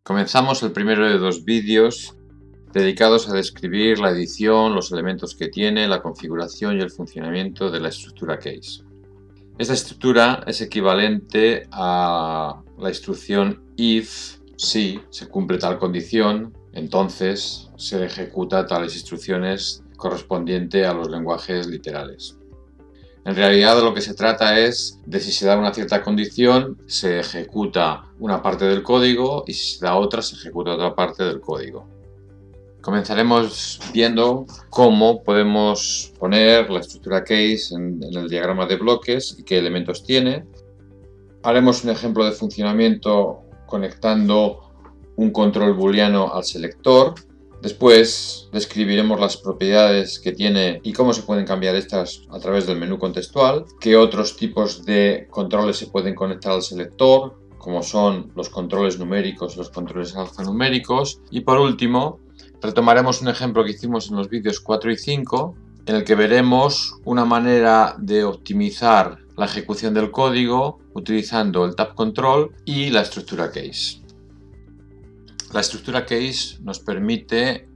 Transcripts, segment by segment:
Comenzamos el primero de dos vídeos dedicados a describir la edición, los elementos que tiene, la configuración y el funcionamiento de la estructura case. Esta estructura es equivalente a la instrucción if, si se cumple tal condición, entonces se ejecuta tales instrucciones correspondiente a los lenguajes literales. En realidad de lo que se trata es de si se da una cierta condición, se ejecuta una parte del código y si se da otra, se ejecuta otra parte del código. Comenzaremos viendo cómo podemos poner la estructura case en el diagrama de bloques y qué elementos tiene. Haremos un ejemplo de funcionamiento conectando un control booleano al selector. Después describiremos las propiedades que tiene y cómo se pueden cambiar estas a través del menú contextual, qué otros tipos de controles se pueden conectar al selector, como son los controles numéricos y los controles alfanuméricos. Y por último, retomaremos un ejemplo que hicimos en los vídeos 4 y 5, en el que veremos una manera de optimizar la ejecución del código utilizando el tab control y la estructura case. La estructura case nos permite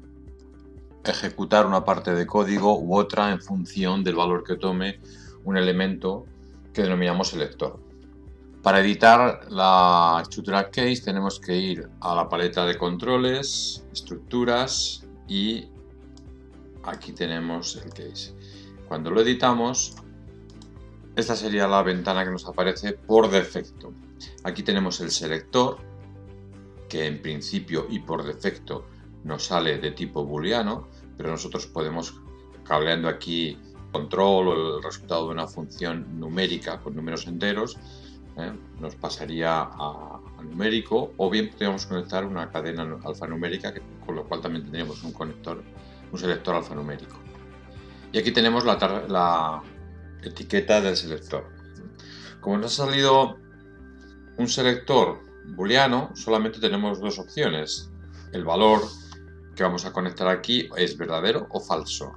ejecutar una parte de código u otra en función del valor que tome un elemento que denominamos selector. Para editar la estructura case tenemos que ir a la paleta de controles, estructuras y aquí tenemos el case. Cuando lo editamos, esta sería la ventana que nos aparece por defecto. Aquí tenemos el selector, que en principio y por defecto nos sale de tipo booleano, pero nosotros podemos, cableando aquí control o el resultado de una función numérica con números enteros, nos pasaría a numérico, o bien podríamos conectar una cadena alfanumérica, con lo cual también tendríamos un selector alfanumérico. Y aquí tenemos la etiqueta del selector. Como nos ha salido un selector booleano, solamente tenemos dos opciones. El valor que vamos a conectar aquí es verdadero o falso.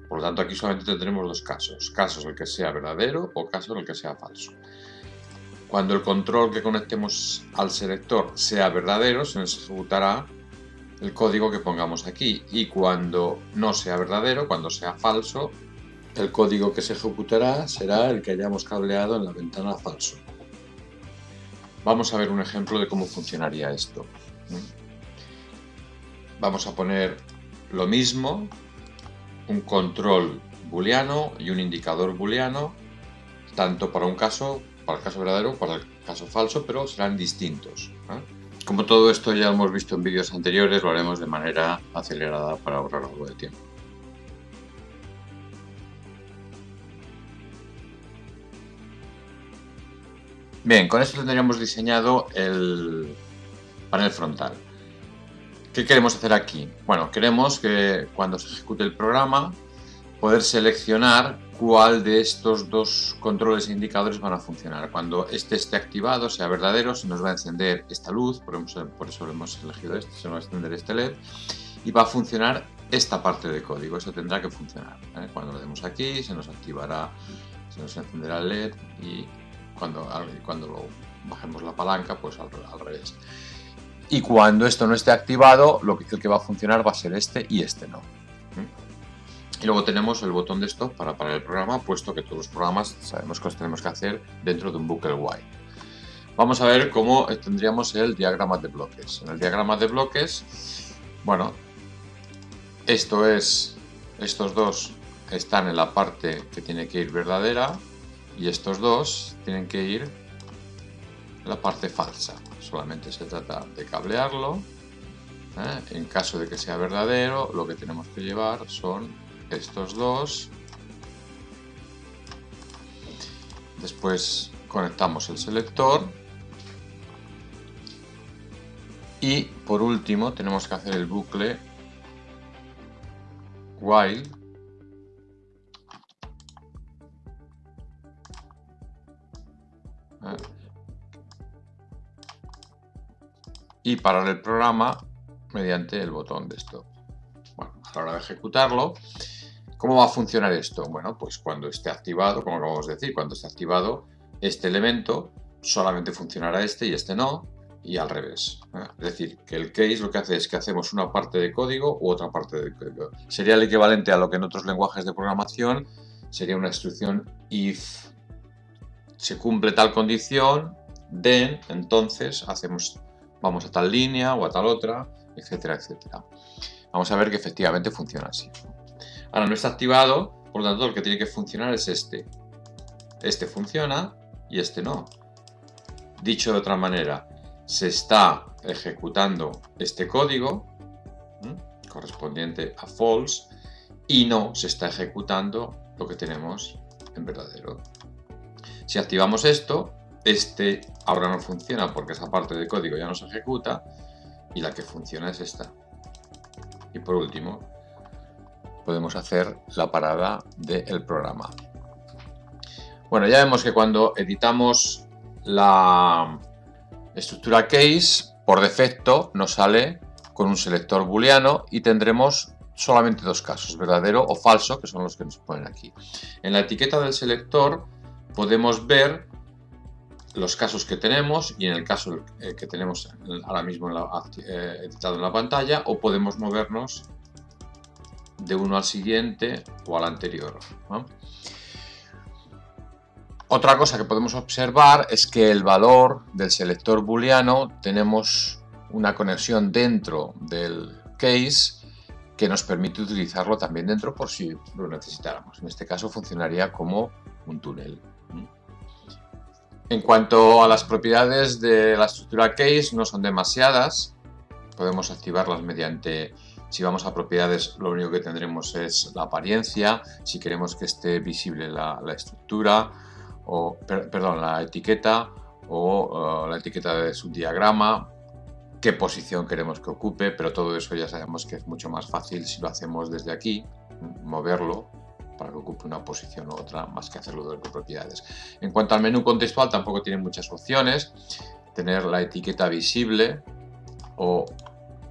Por lo tanto, aquí solamente tendremos dos casos. Casos en el que sea verdadero o caso en el que sea falso. Cuando el control que conectemos al selector sea verdadero, se nos ejecutará el código que pongamos aquí. Y cuando no sea verdadero, cuando sea falso, el código que se ejecutará será el que hayamos cableado en la ventana falso. Vamos a ver un ejemplo de cómo funcionaría esto. Vamos a poner lo mismo, un control booleano y un indicador booleano, tanto para el caso verdadero, para el caso falso, pero serán distintos. Como todo esto ya hemos visto en vídeos anteriores, lo haremos de manera acelerada para ahorrar algo de tiempo. Bien, con esto tendríamos diseñado el panel frontal. ¿Qué queremos hacer aquí? Bueno, queremos que cuando se ejecute el programa poder seleccionar cuál de estos dos controles e indicadores van a funcionar. Cuando este esté activado, sea verdadero, se nos va a encender esta luz, por eso lo hemos elegido este, se nos va a encender este LED y va a funcionar esta parte de código, eso tendrá que funcionar. Cuando lo demos aquí, se nos activará, se nos encenderá el LED y cuando lo bajemos la palanca, pues al revés. Y cuando esto no esté activado, el que va a funcionar va a ser este y este no. Y luego tenemos el botón de stop para parar el programa, puesto que todos los programas sabemos que los tenemos que hacer dentro de un bucle while. Vamos a ver cómo tendríamos el diagrama de bloques. En el diagrama de bloques, bueno, estos dos están en la parte que tiene que ir verdadera y estos dos tienen que ir en la parte falsa. Solamente se trata de cablearlo. En caso de que sea verdadero, lo que tenemos que llevar son estos dos. Después conectamos el selector. Y por último tenemos que hacer el bucle while y parar el programa mediante el botón de stop. Bueno, a la hora de ejecutarlo, ¿cómo va a funcionar esto? Bueno, pues cuando esté activado, como acabamos de decir, cuando esté activado este elemento, solamente funcionará este y este no. y al revés. Es decir, que el case lo que hace es que hacemos una parte de código u otra parte de código. Sería el equivalente a lo que en otros lenguajes de programación sería una instrucción if se cumple tal condición, then, entonces vamos a tal línea o a tal otra, etcétera, etcétera. Vamos a ver que efectivamente funciona así. Ahora no está activado, por lo tanto lo que tiene que funcionar es este. Este funciona y este no. Dicho de otra manera, se está ejecutando este código correspondiente a false y no se está ejecutando lo que tenemos en verdadero. Si activamos esto, este ahora no funciona porque esa parte del código ya no se ejecuta y la que funciona es esta. Y por último, podemos hacer la parada del programa. Bueno, ya vemos que cuando editamos la estructura case, por defecto nos sale con un selector booleano y tendremos solamente dos casos, verdadero o falso, que son los que nos ponen aquí. En la etiqueta del selector podemos ver los casos que tenemos y en el caso que tenemos ahora mismo editado en la pantalla, o podemos movernos de uno al siguiente o al anterior, ¿no? Otra cosa que podemos observar es que el valor del selector booleano tenemos una conexión dentro del case que nos permite utilizarlo también dentro por si lo necesitáramos. En este caso funcionaría como un túnel. En cuanto a las propiedades de la estructura case, no son demasiadas. Podemos activarlas mediante, si vamos a propiedades, lo único que tendremos es la apariencia, si queremos que esté visible la estructura, la etiqueta o la etiqueta de subdiagrama, qué posición queremos que ocupe, pero todo eso ya sabemos que es mucho más fácil si lo hacemos desde aquí, moverlo para que ocupe una posición u otra, más que hacerlo desde propiedades. En cuanto al menú contextual, tampoco tiene muchas opciones. Tener la etiqueta visible o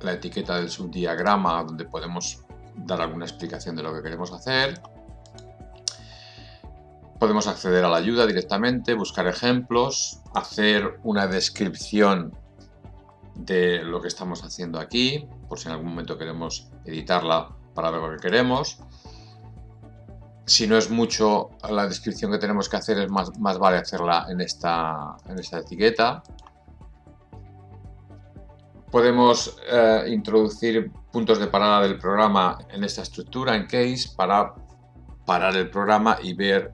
la etiqueta del subdiagrama, donde podemos dar alguna explicación de lo que queremos hacer. Podemos acceder a la ayuda directamente, buscar ejemplos, hacer una descripción de lo que estamos haciendo aquí, por si en algún momento queremos editarla para ver lo que queremos. Si no es mucho la descripción que tenemos que hacer, es más vale hacerla en esta etiqueta. Podemos introducir puntos de parada del programa en esta estructura, en case, para parar el programa y ver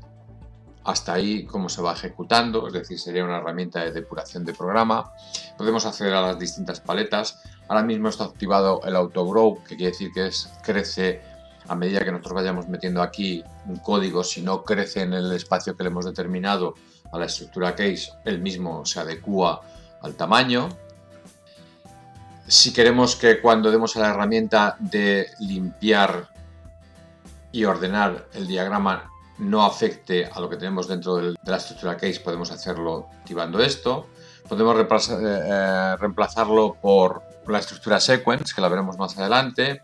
hasta ahí cómo se va ejecutando, es decir, sería una herramienta de depuración de programa. Podemos acceder a las distintas paletas. Ahora mismo está activado el autogrow, que quiere decir que crece a medida que nosotros vayamos metiendo aquí un código. Si no crece en el espacio que le hemos determinado a la estructura case, el mismo se adecúa al tamaño. Si queremos que cuando demos a la herramienta de limpiar y ordenar el diagrama no afecte a lo que tenemos dentro de la estructura case, podemos hacerlo activando esto. Podemos reemplazarlo por la estructura sequence, que la veremos más adelante.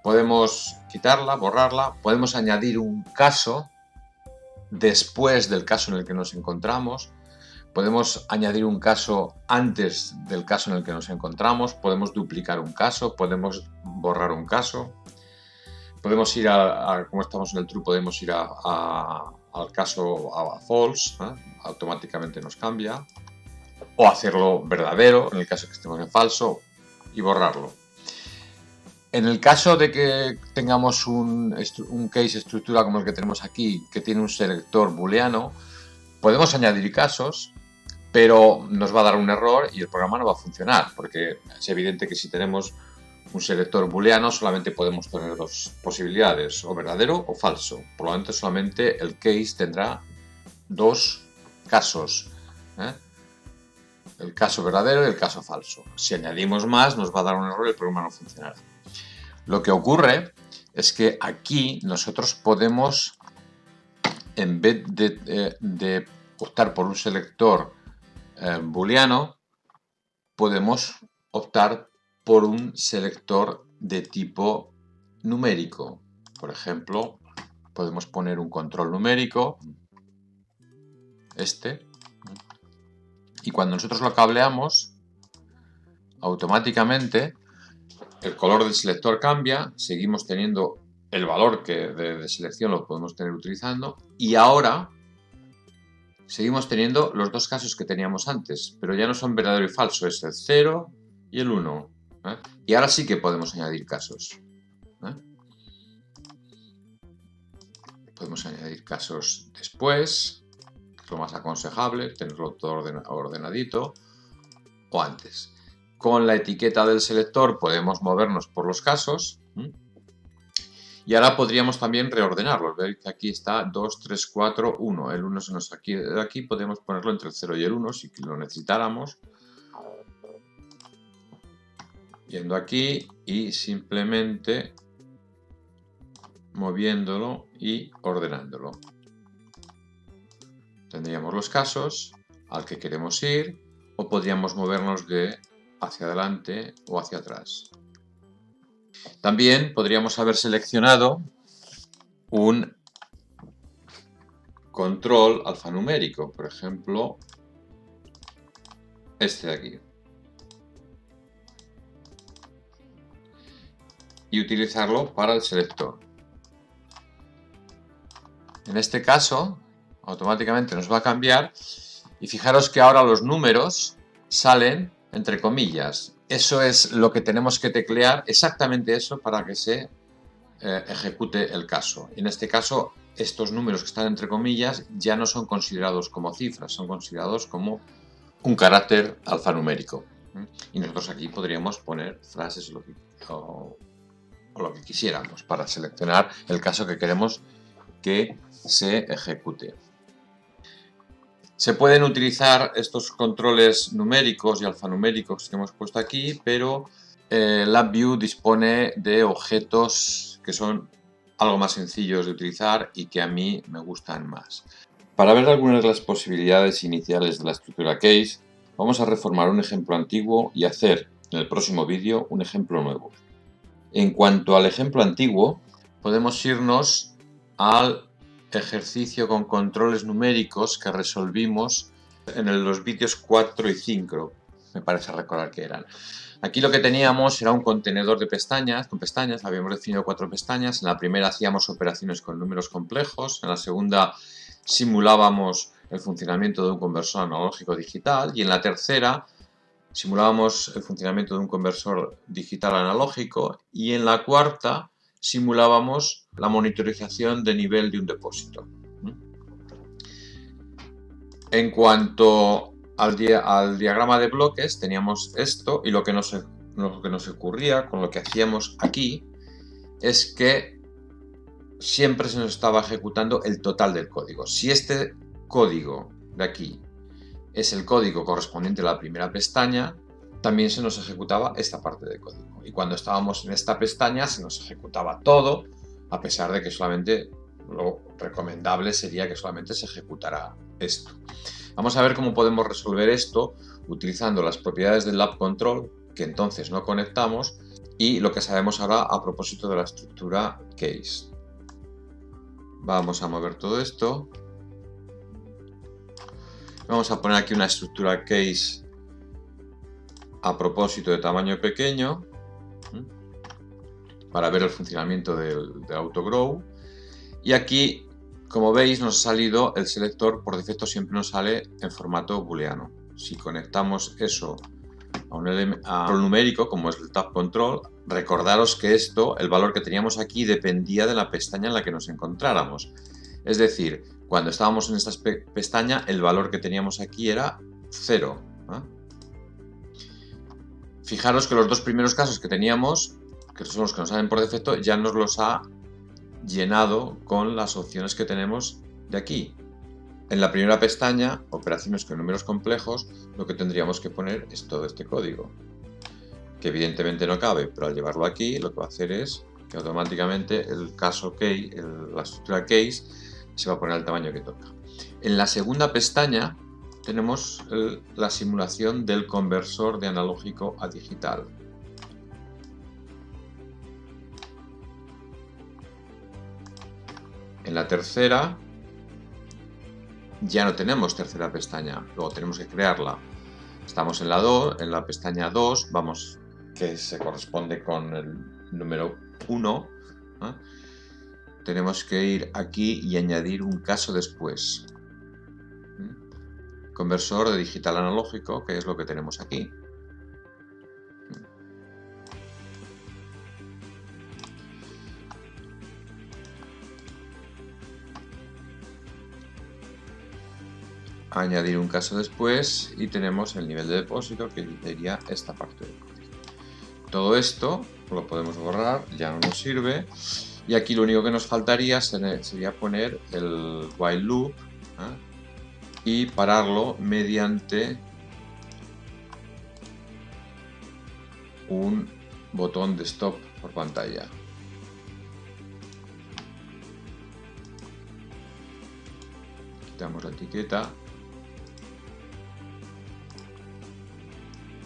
Podemos quitarla, borrarla. Podemos añadir un caso después del caso en el que nos encontramos. Podemos añadir un caso antes del caso en el que nos encontramos. Podemos duplicar un caso. Podemos borrar un caso. Podemos ir como estamos en el true, podemos ir al caso a false, automáticamente nos cambia, o hacerlo verdadero en el caso que estemos en falso y borrarlo. En el caso de que tengamos un case estructura como el que tenemos aquí, que tiene un selector booleano, podemos añadir casos, pero nos va a dar un error y el programa no va a funcionar, porque es evidente que si tenemos un selector booleano solamente podemos tener dos posibilidades, o verdadero o falso. Por lo tanto, solamente el case tendrá dos casos, el caso verdadero y el caso falso. Si añadimos más, nos va a dar un error y el programa no funcionará. Lo que ocurre es que aquí nosotros podemos, en vez de optar por un selector booleano, podemos optar por un selector de tipo numérico. Por ejemplo, podemos poner un control numérico, y cuando nosotros lo cableamos, automáticamente el color del selector cambia, seguimos teniendo el valor de selección, lo podemos tener utilizando, y ahora seguimos teniendo los dos casos que teníamos antes, pero ya no son verdadero y falso, es el 0 y el 1. Y ahora sí que podemos añadir casos. Podemos añadir casos después, que es lo más aconsejable, tenerlo todo ordenadito, o antes. Con la etiqueta del selector podemos movernos por los casos. Y ahora podríamos también reordenarlos. Veis que aquí está 2, 3, 4, 1. El 1 se nos aquí, de aquí podemos ponerlo entre el 0 y el 1 si lo necesitáramos. Yendo aquí y simplemente moviéndolo y ordenándolo. Tendríamos los casos al que queremos ir o podríamos movernos de hacia adelante o hacia atrás. También podríamos haber seleccionado un control alfanumérico, por ejemplo, este de aquí. Y utilizarlo para el selector. En este caso, automáticamente nos va a cambiar y fijaros que ahora los números salen entre comillas. Eso es lo que tenemos que teclear, exactamente eso, para que se ejecute el caso. En este caso, estos números que están entre comillas ya no son considerados como cifras, son considerados como un carácter alfanumérico. Y nosotros aquí podríamos poner frases o lo que quisiéramos para seleccionar el caso que queremos que se ejecute. Se pueden utilizar estos controles numéricos y alfanuméricos que hemos puesto aquí, pero LabVIEW dispone de objetos que son algo más sencillos de utilizar y que a mí me gustan más. Para ver algunas de las posibilidades iniciales de la estructura case, vamos a reformar un ejemplo antiguo y hacer en el próximo vídeo un ejemplo nuevo. En cuanto al ejemplo antiguo, podemos irnos al ejercicio con controles numéricos que resolvimos en los vídeos 4 y 5, me parece recordar que eran. Aquí lo que teníamos era un contenedor de pestañas, con pestañas, habíamos definido 4 pestañas. En la primera hacíamos operaciones con números complejos, en la segunda simulábamos el funcionamiento de un conversor analógico digital y en la tercera simulábamos el funcionamiento de un conversor digital analógico y en la cuarta simulábamos la monitorización de nivel de un depósito. En cuanto al diagrama de bloques, teníamos esto y lo que nos ocurría con lo que hacíamos aquí es que siempre se nos estaba ejecutando el total del código. Si este código de aquí es el código correspondiente a la primera pestaña, también se nos ejecutaba esta parte del código. Y cuando estábamos en esta pestaña se nos ejecutaba todo, a pesar de que solamente lo recomendable sería que solamente se ejecutara esto. Vamos a ver cómo podemos resolver esto utilizando las propiedades del lab control, que entonces no conectamos, y lo que sabemos ahora a propósito de la estructura case. Vamos a mover todo esto. Vamos a poner aquí una estructura case a propósito de tamaño pequeño para ver el funcionamiento del autogrow. Y aquí, como veis, nos ha salido el selector, por defecto siempre nos sale en formato booleano. Si conectamos eso a un numérico, como es el tab control, recordaros que el valor que teníamos aquí dependía de la pestaña en la que nos encontráramos. Es decir, cuando estábamos en esta pestaña, el valor que teníamos aquí era 0. Fijaros que los dos primeros casos que teníamos, que son los que nos salen por defecto, ya nos los ha llenado con las opciones que tenemos de aquí. En la primera pestaña, operaciones con números complejos, lo que tendríamos que poner es todo este código, que evidentemente no cabe, pero al llevarlo aquí lo que va a hacer es que automáticamente el caso case, la estructura case, se va a poner al tamaño que toca. En la segunda pestaña tenemos la simulación del conversor de analógico a digital. En la tercera ya no tenemos tercera pestaña, luego tenemos que crearla. Estamos en la pestaña 2, vamos, que se corresponde con el número 1. Tenemos que ir aquí y añadir un caso después. Conversor de digital a analógico, que es lo que tenemos aquí. Añadir un caso después y tenemos el nivel de depósito, que sería esta parte del código. Todo esto lo podemos borrar, ya no nos sirve. Y aquí lo único que nos faltaría sería poner el while loop y pararlo mediante un botón de stop por pantalla. Quitamos la etiqueta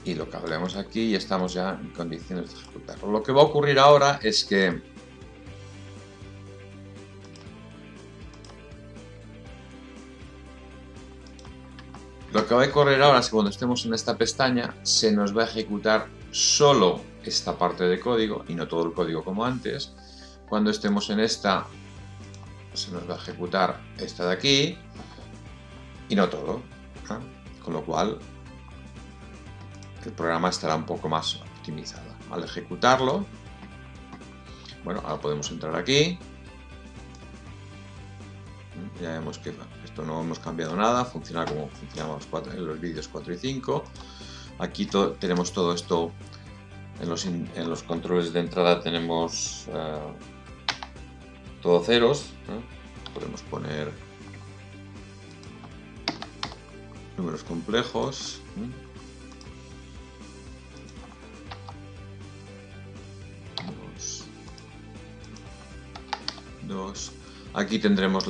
y lo cableamos aquí y estamos ya en condiciones de ejecutarlo. Lo que va a ocurrir ahora es que cuando estemos en esta pestaña se nos va a ejecutar solo esta parte de código y no todo el código como antes. Cuando estemos en esta se nos va a ejecutar esta de aquí y no todo, con lo cual el programa estará un poco más optimizado. Al ejecutarlo, bueno, ahora podemos entrar aquí. Ya vemos que esto no hemos cambiado nada, funciona como funcionaba en los vídeos 4 y 5. Aquí tenemos todo esto en los controles de entrada, tenemos todo ceros. Podemos poner números complejos. Dos. Aquí tendremos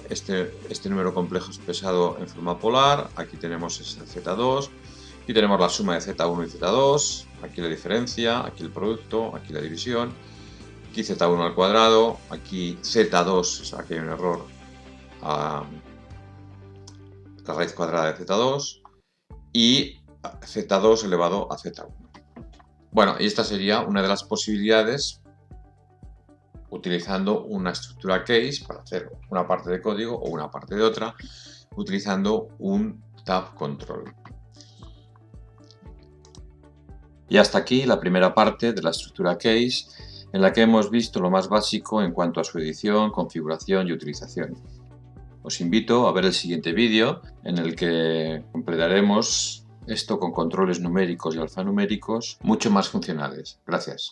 este número complejo expresado en forma polar. Aquí tenemos ese Z2. Aquí tenemos la suma de Z1 y Z2. Aquí la diferencia. Aquí el producto. Aquí la división. Aquí Z1 al cuadrado. Aquí Z2. O sea, aquí hay un error. La raíz cuadrada de Z2. Y Z2 elevado a Z1. Bueno, y esta sería una de las posibilidades, utilizando una estructura case para hacer una parte de código o una parte de otra, utilizando un tab control. Y hasta aquí la primera parte de la estructura case, en la que hemos visto lo más básico en cuanto a su edición, configuración y utilización. Os invito a ver el siguiente vídeo, en el que completaremos esto con controles numéricos y alfanuméricos mucho más funcionales. Gracias.